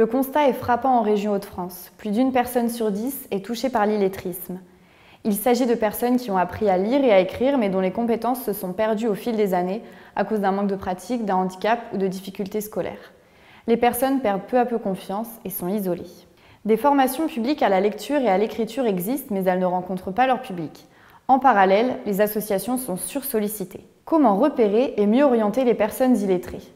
Le constat est frappant en région Hauts-de-France. Plus d'une personne sur 10 est touchée par l'illettrisme. Il s'agit de personnes qui ont appris à lire et à écrire, mais dont les compétences se sont perdues au fil des années à cause d'un manque de pratique, d'un handicap ou de difficultés scolaires. Les personnes perdent peu à peu confiance et sont isolées. Des formations publiques à la lecture et à l'écriture existent, mais elles ne rencontrent pas leur public. En parallèle, les associations sont sursollicitées. Comment repérer et mieux orienter les personnes illettrées ?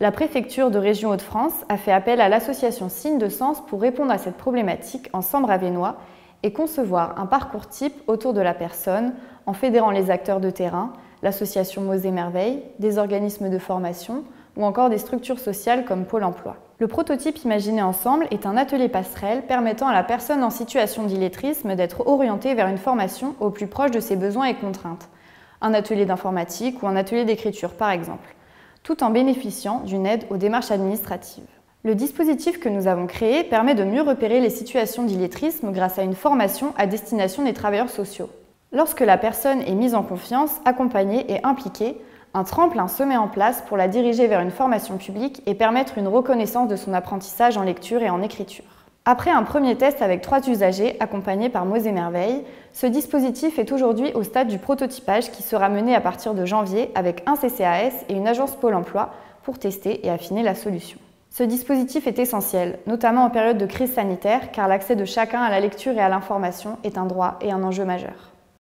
La préfecture de région Hauts-de-France a fait appel à l'association Signes de Sens pour répondre à cette problématique en Sambre-Avesnois et concevoir un parcours type autour de la personne en fédérant les acteurs de terrain, l'association Mots et Merveilles, des organismes de formation ou encore des structures sociales comme Pôle emploi. Le prototype imaginé ensemble est un atelier passerelle permettant à la personne en situation d'illettrisme d'être orientée vers une formation au plus proche de ses besoins et contraintes. Un atelier d'informatique ou un atelier d'écriture par exemple, tout en bénéficiant d'une aide aux démarches administratives. Le dispositif que nous avons créé permet de mieux repérer les situations d'illettrisme grâce à une formation à destination des travailleurs sociaux. Lorsque la personne est mise en confiance, accompagnée et impliquée, un tremplin se met en place pour la diriger vers une formation publique et permettre une reconnaissance de son apprentissage en lecture et en écriture. Après un premier test avec 3 usagers accompagnés par Mots et Merveilles, ce dispositif est aujourd'hui au stade du prototypage qui sera mené à partir de janvier avec un CCAS et une agence Pôle emploi pour tester et affiner la solution. Ce dispositif est essentiel, notamment en période de crise sanitaire, car l'accès de chacun à la lecture et à l'information est un droit et un enjeu majeur.